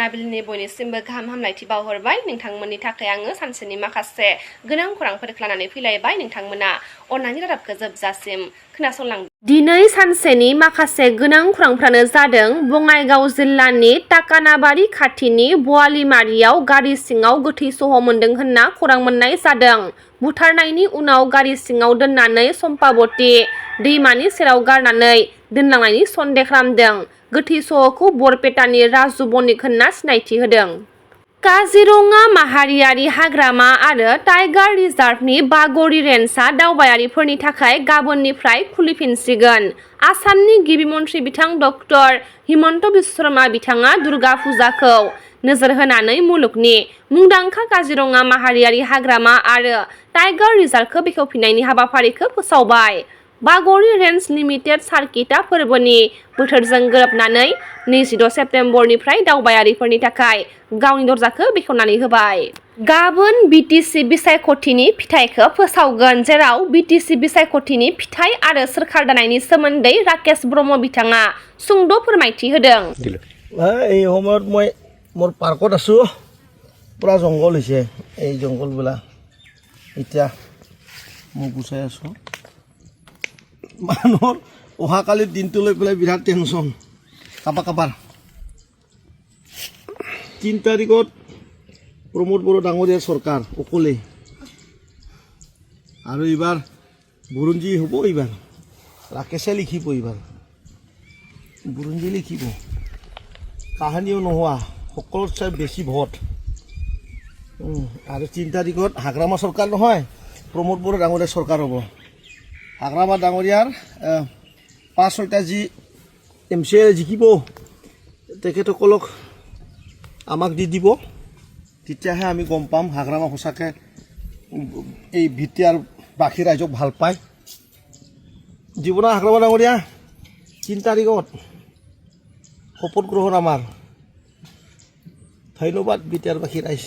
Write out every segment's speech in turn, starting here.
मोनाबिलिनि बयनिसिमबो गाहाम हामलायथि बावहरबाय नोंथांमोननि थाखाय आङो सानसेनि माखासे गोनां खौरांफोरखौ लानानै फैलायबाय नोंथांमोना अननानै रादाबखौ जोबजासिम खोनासंलां दिनै सानसेनि माखासे गोनां खौरांफ्रानो जादों बङाइगाव जिल्लानि टाकानाबारि खाथिनि बवालिमारियाव गारि सिङाव गोथै सह मोन्दों होनना खौरां मोननाय जादों। बुथारनायनि उनाव गारि सिङाव दोननानै सम्पाबती दैमानि सेराव गारनानै दोनलांनायनि सन्देह खालामदों। गोथै सहखौ बरपेटानि राजु बनिक होनना सिनायथि होदों। काजिरङा माहारियारि हाग्रामा आरो टाइगार रिजार्भनि बागरि रेन्जआ दावबायारिफोरनि थाखाय गाबोननिफ्राय खुलिफिनसिगोन। आसामनि गिबि मन्थ्रि बिथां डक्टर हिमन्त बिश्व शर्मा बिथाङा दुर्गा फुजाखौ नोजोर होनानै मुलुगनि मुंदांखा काजिरङा माहारियारि हाग्रामा आरो टाइगार रिजार्भखौ बेखेवफिननायनि हाबाफारिखौ फोसावबाय। बागरि रेन्ज लिमिटेड सार्किटआ फोरबोनि बोथोरजों गोरोबनानै 26 सेप्तेम्बरनिफ्राय दावबायारिफोरनि थाखाय गावनि दरजाखौ बेखेवनानै होबाय। गाबोन बिटिसि बिसायख'थिनि फिथाइखौ फोसावगोन जेराव बिटिसि बिसायख'थिनि फिथाइ आरो सोरखार दानायनि सोमोन्दै राकेश ब्रह्म बिथाङा सुंद' फोरमायथि होदों। এই সময়ত মই মোৰ পাৰ্কত আছোঁ, পূৰা জংঘল হৈছে। এই জংঘলবিলাক এতিয়া মই গুচাই আছোঁ। মানুহৰ অহাকালিৰ দিনটো লৈ পেলাই বিৰাট টেনশ্যন কাবাৰ 3 তাৰিখত প্ৰমোদ বড়ো ডাঙৰীয়াৰ চৰকাৰ অকলে আৰু এইবাৰ বুৰঞ্জী হ'ব। এইবাৰ ৰাকেশে লিখিব, এইবাৰ বুৰঞ্জী লিখিব। কাহানিও নোহোৱা সকলোতকৈ বেছি ভোট। আৰু 3 তাৰিখত হাগ্ৰামা চৰকাৰ নহয়, প্ৰমোদ বড়ো ডাঙৰীয়াৰ চৰকাৰ হ'ব। হাগ্ৰামা ডাঙৰীয়াৰ 5-6টা যি MCA জিকিব তেখেতসকলক আমাক দি দিব, তেতিয়াহে আমি গম পাম হাগ্ৰামা সঁচাকৈ এই ভিটিয়াৰ বাকী ৰাইজক ভাল পায়। জীৱনৰ হাগ্ৰামা ডাঙৰীয়া 3 তাৰিখত শপত গ্ৰহণ আমাৰ। ধন্যবাদ ভিটিয়াৰ বাকী ৰাইজ।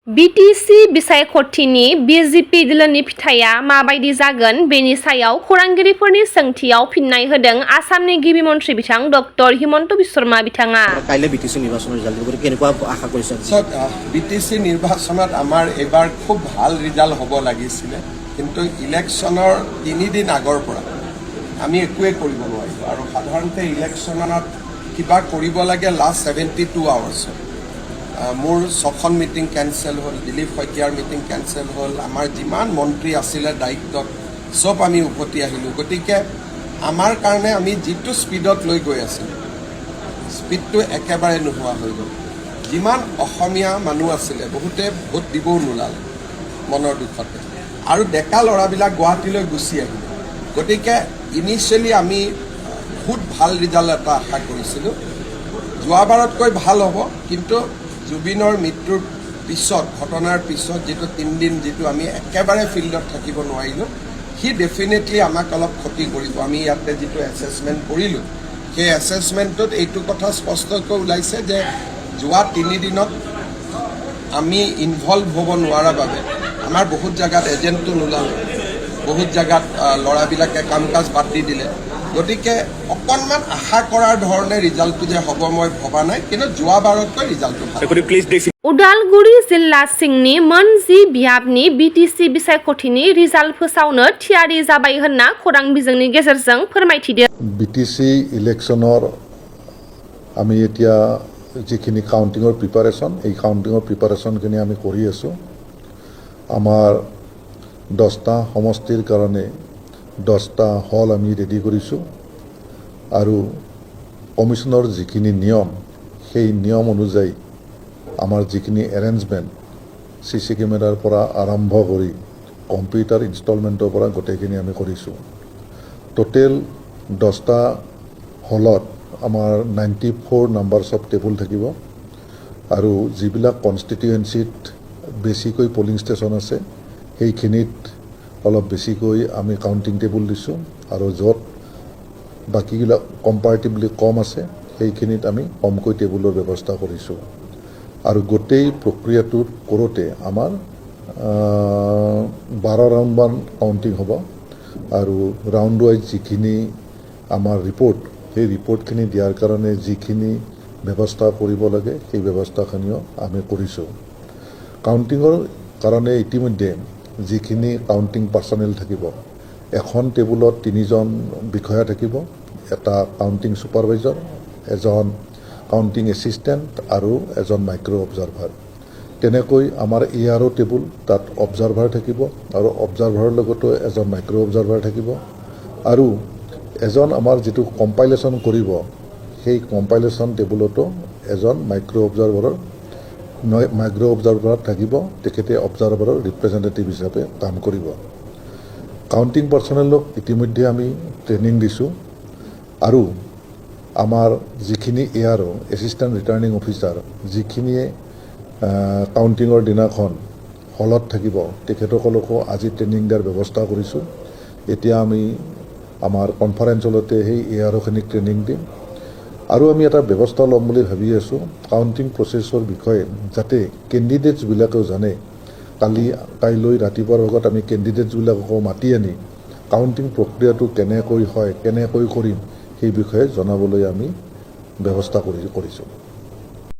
बिटिसि बिसायख'थिनि बिजेपि दोलोनि फिथाइया माबायदि जागोन बेनि सायाव खौरांगिरिफोरनि सोंथियाव फिननाय होदों आसामनि गिबि मन्थ्रि बिथां डक्टर हिमन्त बिश्व शर्मा बिथाङा। কাইলৈ বিটিসি নিৰ্বাচনৰ ৰিজাল্ট দিব, কেনেকুৱা আশা কৰিছে? বিটিসি নিৰ্বাচনত আমাৰ এবাৰ খুব ভাল ৰিজাল্ট হ'ব লাগিছিলে, কিন্তু ইলেকশ্যনৰ 3 দিন আগৰ পৰা আমি একোৱে কৰিব নোৱাৰিলোঁ। আৰু সাধাৰণতে ইলেকশ্যনত কিবা কৰিব লাগে লাষ্ট 72 আৱাৰ্ছ। মোৰ 6খন মিটিং কেঞ্চেল হ'ল, দিলীপ শইকীয়াৰ মিটিং কেঞ্চেল হ'ল, আমাৰ যিমান মন্ত্ৰী আছিলে দায়িত্বত চব আমি উভতি আহিলোঁ। গতিকে আমাৰ কাৰণে আমি যিটো স্পীডত লৈ গৈ আছিলোঁ স্পীডটো একেবাৰে নোহোৱা হৈ গ'ল। যিমান অসমীয়া মানুহ আছিলে বহুতে ভোট দিবও নোলালে মনৰ দুখতে, আৰু ডেকা ল'ৰাবিলাক গুৱাহাটীলৈ গুচি আহিলে। গতিকে ইনিচিয়েলি আমি বহুত ভাল ৰিজাল্ট এটা আশা কৰিছিলোঁ, যোৱাবাৰতকৈ ভাল হ'ব। কিন্তু জুবিনৰ মৃত্যুৰ পিছত, ঘটনাৰ পিছত যিটো 3 দিন যিটো আমি একেবাৰে ফিল্ডত থাকিব নোৱাৰিলোঁ, সি ডেফিনেটলি আমাক অলপ ক্ষতি কৰিব। আমি ইয়াতে যিটো এছেছমেণ্ট কৰিলোঁ সেই এছেছমেণ্টটোত এইটো কথা স্পষ্টকৈ ওলাইছে যে যোৱা 3 দিনত আমি ইনভলভ হ'ব নোৱাৰাৰ বাবে আমাৰ বহুত জেগাত এজেণ্টটো নোলালে, বহুত জেগাত ল'ৰাবিলাকে কাম কাজ বাদ দি দিলে। গতিকে অকণমান আশা কৰাৰ ধৰণে ৰিজাল্টটো যে হ'ব মই ভবা নাই, কিন্তু যোৱাবাৰতকৈ ৰিজাল্টটো ভাল। उदालगुरि जिल्ला सिंनि मोनजि बियाबनि बिटिसि बिसायख'थिनि रिजाल्ट फोसावनो थियारि जाबाय होनना खौरां बिजोंनि गेजेरजों फोरमायथिदों। बिटिसि इलेक्शনৰ আমি এতিয়া যিখিনি কাউণ্টিঙৰ প্ৰিপাৰেশ্যন, এই কাউণ্টিঙৰ প্ৰিপাৰেশ্যনখিনি আমি কৰি আছোঁ। আমাৰ 10টা সমষ্টিৰ কাৰণে 10টা হল আমি ৰেডি কৰিছোঁ, আৰু কমিশ্যনৰ যিখিনি নিয়ম সেই নিয়ম অনুযায়ী আমাৰ যিখিনি এৰেঞ্জমেণ্ট CC কেমেৰাৰ পৰা আৰম্ভ কৰি কম্পিউটাৰ ইনষ্টলমেণ্টৰ পৰা গোটেইখিনি আমি কৰিছোঁ। টোটেল 10টা হলত আমাৰ 94 নাম্বাৰছ অফ টেবুল থাকিব, আৰু যিবিলাক কনষ্টিটুৱেঞ্চিত বেছিকৈ পলিং ষ্টেচন আছে সেইখিনিত অলপ বেছিকৈ আমি কাউণ্টিং টেবুল দিছোঁ, আৰু য'ত বাকীবিলাক কম্পাৰেটিভলি কম আছে সেইখিনিত আমি কমকৈ টেবুলৰ ব্যৱস্থা কৰিছোঁ। আৰু গোটেই প্ৰক্ৰিয়াটোত কৰোঁতে আমাৰ 12 ৰাউণ্ডমান কাউণ্টিং হ'ব, আৰু ৰাউণ্ড ৱাইজ যিখিনি আমাৰ ৰিপৰ্ট সেই ৰিপৰ্টখিনি দিয়াৰ কাৰণে যিখিনি ব্যৱস্থা কৰিব লাগে সেই ব্যৱস্থাখিনিও আমি কৰিছোঁ। কাউণ্টিঙৰ কাৰণে ইতিমধ্যে যিখিনি কাউণ্টিং পাৰ্চনেল থাকিব, এখন টেবুলত 3জন বিষয়া থাকিব, এটা কাউণ্টিং ছুপাৰভাইজাৰ, এজন কাউণ্টিং এছিষ্টেণ্ট আৰু এজন মাইক্ৰ' অবজাৰ্ভাৰ। তেনেকৈ আমাৰ ARO টেবুল, তাত অবজাৰ্ভাৰ থাকিব আৰু অবজাৰ্ভাৰৰ লগতো এজন মাইক্ৰ' অবজাৰ্ভাৰ থাকিব আৰু এজন আমাৰ যিটো কম্পাইলেশ্যন কৰিব সেই কম্পাইলেশ্যন টেবুলতো এজন মাইক্ৰ' অবজাৰ্ভাৰ থাকিব, তেখেতে অবজাৰ্ভাৰৰ ৰিপ্ৰেজেণ্টেটিভ হিচাপে কাম কৰিব। কাউণ্টিং পাৰ্চনেলক ইতিমধ্যে আমি ট্ৰেইনিং দিছোঁ আৰু আমাৰ যিখিনি ARO এছিষ্টেণ্ট ৰিটাৰ্ণিং অফিচাৰ যিখিনিয়ে কাউণ্টিঙৰ দিনাখন হলত থাকিব তেখেতসকলকো আজি ট্ৰেইনিং দিয়াৰ ব্যৱস্থা কৰিছোঁ। এতিয়া আমি আমাৰ কনফাৰেন্স হলতে সেই AROখিনিক ট্ৰেইনিং দিম আৰু আমি এটা ব্যৱস্থা ল'ম বুলি ভাবি আছোঁ কাউণ্টিং প্ৰচেছৰ বিষয়ে, যাতে কেণ্ডিডেটছবিলাকেও জানে। কাইলৈ ৰাতিপুৱাৰ ভাগত আমি কেণ্ডিডেটছবিলাককো মাতি আনি কাউণ্টিং প্ৰক্ৰিয়াটো কেনেকৈ হয়, কেনেকৈ কৰিম সেই বিষয়ে জনাবলৈ আমি ব্যৱস্থা কৰিছোঁ।